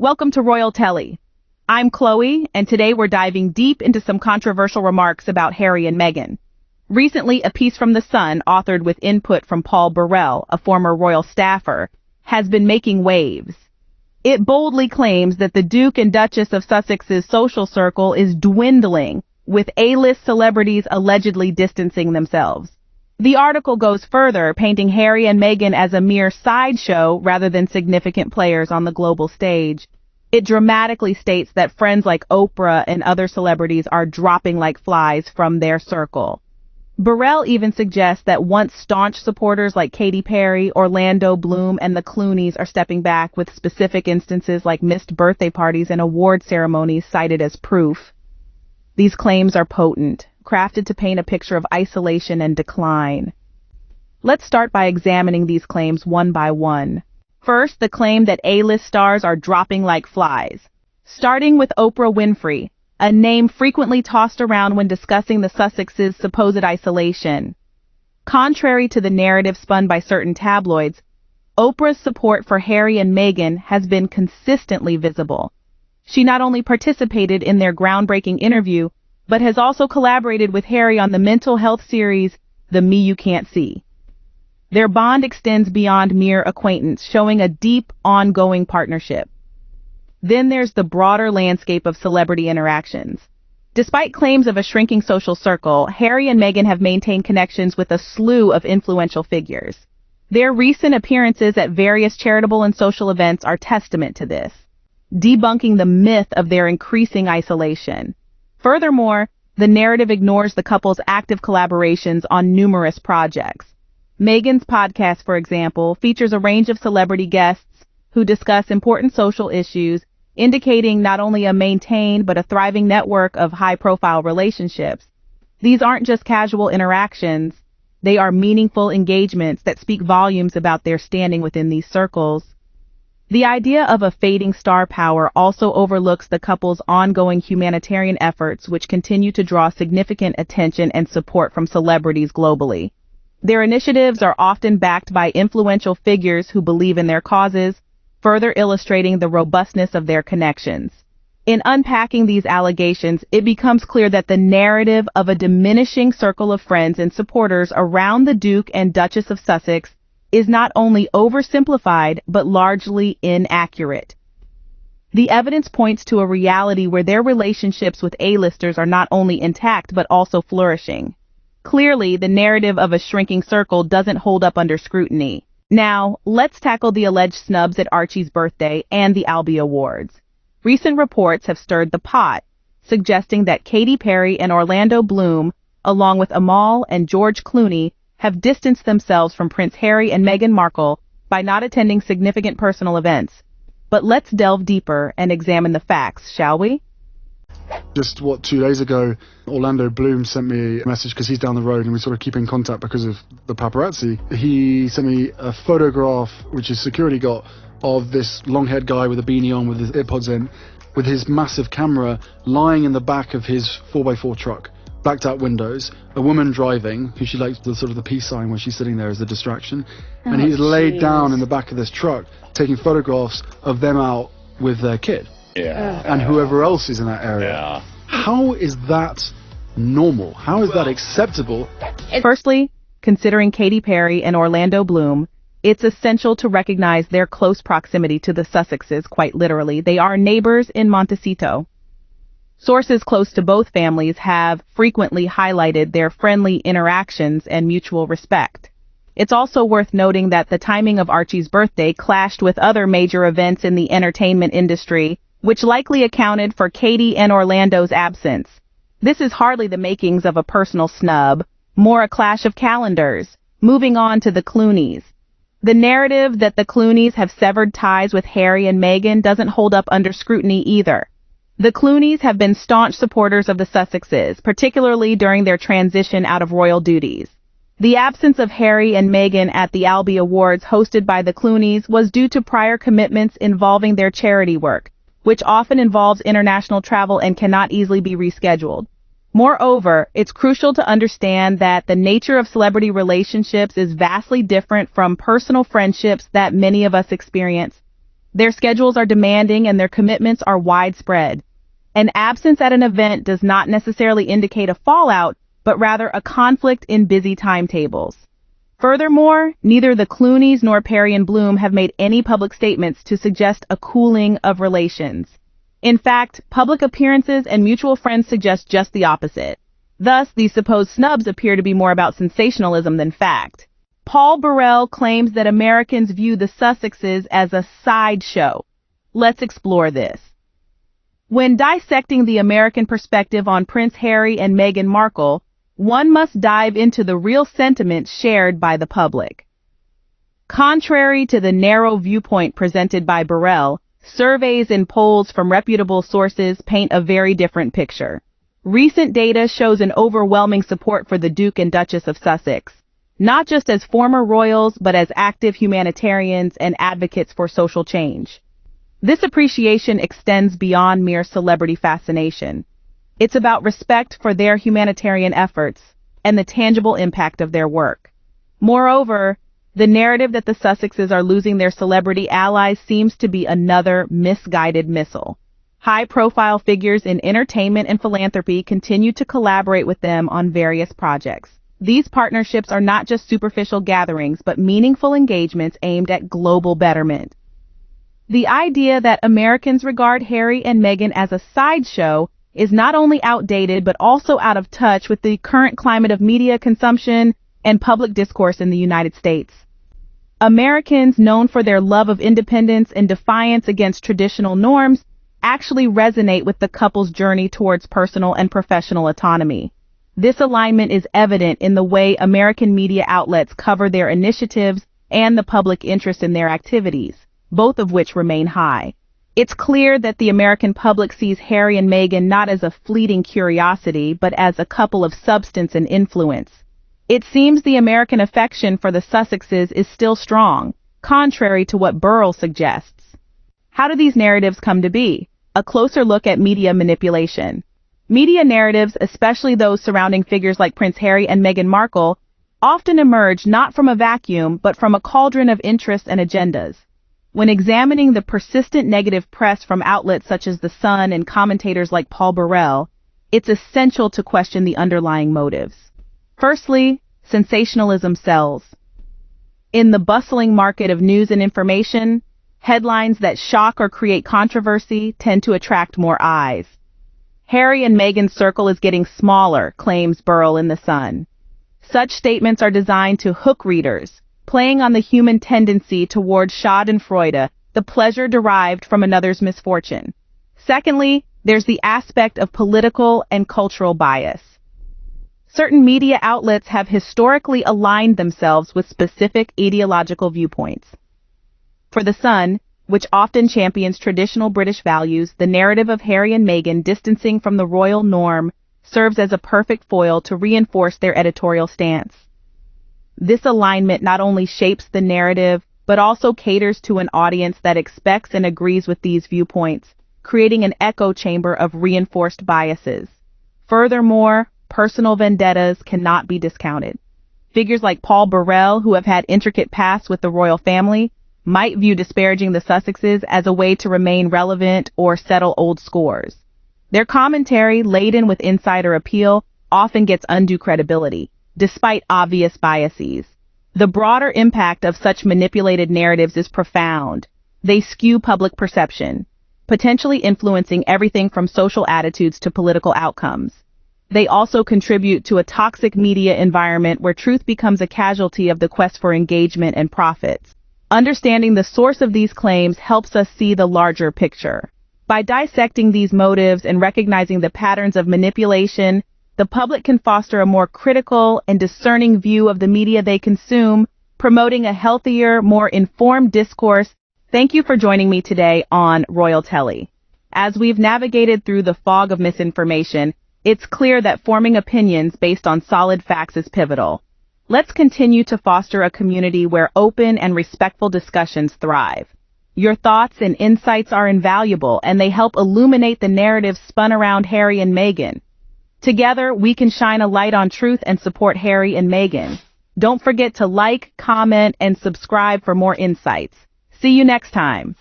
Welcome to Royaltelly. I'm Chloe, and today we're diving deep into some controversial remarks about Harry and Meghan. Recently, a piece from The Sun, authored with input from Paul Burrell, a former royal staffer, has been making waves. It boldly claims that the Duke and Duchess of Sussex's social circle is dwindling, with A-list celebrities allegedly distancing themselves. The article goes further, painting Harry and Meghan as a mere sideshow rather than significant players on the global stage. It dramatically states that friends like Oprah and other celebrities are dropping like flies from their circle. Burrell even suggests that once staunch supporters like Katy Perry, Orlando Bloom, and the Clooneys are stepping back, with specific instances like missed birthday parties and award ceremonies cited as proof. These claims are potent, crafted to paint a picture of isolation and decline. Let's start by examining these claims one by one. First, the claim that A-list stars are dropping like flies. Starting with Oprah Winfrey, a name frequently tossed around when discussing the Sussexes' supposed isolation. Contrary to the narrative spun by certain tabloids, Oprah's support for Harry and Meghan has been consistently visible. She not only participated in their groundbreaking interview, but has also collaborated with Harry on the mental health series, 𝗕𝗲𝗯𝗍 You Can't See. Their bond extends beyond mere acquaintance, showing a deep, ongoing partnership. Then there's the broader landscape of celebrity interactions. Despite claims of a shrinking social circle, Harry and Meghan have maintained connections with a slew of influential figures. Their recent appearances at various charitable and social events are testament to this, debunking the myth of their increasing isolation. Furthermore, the narrative ignores the couple's active collaborations on numerous projects. Meghan's podcast, for example, features a range of celebrity guests who discuss important social issues, indicating not only a maintained but a thriving network of high-profile relationships. These aren't just casual interactions, they are meaningful engagements that speak volumes about their standing within these circles. The idea of a fading star power also overlooks the couple's ongoing humanitarian efforts, which continue to draw significant attention and support from celebrities globally. Their initiatives are often backed by influential figures who believe in their causes, further illustrating the robustness of their connections. In unpacking these allegations, it becomes clear that the narrative of a diminishing circle of friends and supporters around the Duke and Duchess of Sussex is not only oversimplified, but largely inaccurate. The evidence points to a reality where their relationships with A-listers are not only intact, but also flourishing. Clearly, the narrative of a shrinking circle doesn't hold up under scrutiny. Now, let's tackle the alleged snubs at Archie's birthday and the Albie Awards. Recent reports have stirred the pot, suggesting that Katy Perry and Orlando Bloom, along with Amal and George Clooney, have distanced themselves from Prince Harry and Meghan Markle by not attending significant personal events. But let's delve deeper and examine the facts, shall we? Just 2 days ago, Orlando Bloom sent me a message because he's down the road and we sort of keep in contact because of the paparazzi. He sent me a photograph, which his security got, of this long-haired guy with a beanie on with his earpods in, with his massive camera lying in the back of his 4x4 truck. Blacked out windows, a woman driving, who she likes the sort of the peace sign when she's sitting there as a distraction, and he's laid down in the back of this truck taking photographs of them out with their kid. And whoever else is in that area. How is that normal? How is that acceptable? Firstly, considering Katy Perry and Orlando Bloom, it's essential to recognize their close proximity to the Sussexes. Quite literally, they are neighbors in Montecito. Sources close to both families have frequently highlighted their friendly interactions and mutual respect. It's also worth noting that the timing of Archie's birthday clashed with other major events in the entertainment industry, which likely accounted for Katy and Orlando's absence. This is hardly the makings of a personal snub, more a clash of calendars. Moving on to the Clooneys. The narrative that the Clooneys have severed ties with Harry and Meghan doesn't hold up under scrutiny either. The Clooneys have been staunch supporters of the Sussexes, particularly during their transition out of royal duties. The absence of Harry and Meghan at the Albie Awards hosted by the Clooneys was due to prior commitments involving their charity work, which often involves international travel and cannot easily be rescheduled. Moreover, it's crucial to understand that the nature of celebrity relationships is vastly different from personal friendships that many of us experience. Their schedules are demanding and their commitments are widespread. An absence at an event does not necessarily indicate a fallout, but rather a conflict in busy timetables. Furthermore, neither the Clooneys nor Perry and Bloom have made any public statements to suggest a cooling of relations. In fact, public appearances and mutual friends suggest just the opposite. Thus, these supposed snubs appear to be more about sensationalism than fact. Paul Burrell claims that Americans view the Sussexes as a sideshow. Let's explore this. When dissecting the American perspective on Prince Harry and Meghan Markle, one must dive into the real sentiments shared by the public. Contrary to the narrow viewpoint presented by Burrell, surveys and polls from reputable sources paint a very different picture. Recent data shows an overwhelming support for the Duke and Duchess of Sussex, not just as former royals, but as active humanitarians and advocates for social change. This appreciation extends beyond mere celebrity fascination. It's about respect for their humanitarian efforts and the tangible impact of their work. Moreover, the narrative that the Sussexes are losing their celebrity allies seems to be another misguided missile. High-profile figures in entertainment and philanthropy continue to collaborate with them on various projects. These partnerships are not just superficial gatherings, but meaningful engagements aimed at global betterment. The idea that Americans regard Harry and Meghan as a sideshow is not only outdated, but also out of touch with the current climate of media consumption and public discourse in the United States. Americans, known for their love of independence and defiance against traditional norms, actually resonate with the couple's journey towards personal and professional autonomy. This alignment is evident in the way American media outlets cover their initiatives and the public interest in their activities, both of which remain high. It's clear that the American public sees Harry and Meghan not as a fleeting curiosity, but as a couple of substance and influence. It seems the American affection for the Sussexes is still strong, contrary to what Burrell suggests. How do these narratives come to be? A closer look at media manipulation. Media narratives, especially those surrounding figures like Prince Harry and Meghan Markle, often emerge not from a vacuum, but from a cauldron of interests and agendas. When examining the persistent negative press from outlets such as The Sun and commentators like Paul Burrell, it's essential to question the underlying motives. Firstly, sensationalism sells. In the bustling market of news and information, headlines that shock or create controversy tend to attract more eyes. Harry and Meghan's circle is getting smaller, claims Burrell in The Sun. Such statements are designed to hook readers, playing on the human tendency toward schadenfreude, the pleasure derived from another's misfortune. Secondly, there's the aspect of political and cultural bias. Certain media outlets have historically aligned themselves with specific ideological viewpoints. For The Sun, which often champions traditional British values, the narrative of Harry and Meghan distancing from the royal norm serves as a perfect foil to reinforce their editorial stance. This alignment not only shapes the narrative, but also caters to an audience that expects and agrees with these viewpoints, creating an echo chamber of reinforced biases. Furthermore, personal vendettas cannot be discounted. Figures like Paul Burrell, who have had intricate pasts with the royal family, might view disparaging the Sussexes as a way to remain relevant or settle old scores. Their commentary, laden with insider appeal, often gets undue credibility, despite obvious biases. The broader impact of such manipulated narratives is profound. They skew public perception, potentially influencing everything from social attitudes to political outcomes. They also contribute to a toxic media environment where truth becomes a casualty of the quest for engagement and profits. Understanding the source of these claims helps us see the larger picture. By dissecting these motives and recognizing the patterns of manipulation, the public can foster a more critical and discerning view of the media they consume, promoting a healthier, more informed discourse. Thank you for joining me today on Royaltelly. As we've navigated through the fog of misinformation, it's clear that forming opinions based on solid facts is pivotal. Let's continue to foster a community where open and respectful discussions thrive. Your thoughts and insights are invaluable, and they help illuminate the narrative spun around Harry and Meghan. Together, we can shine a light on truth and support Harry and Meghan. Don't forget to like, comment, and subscribe for more insights. See you next time.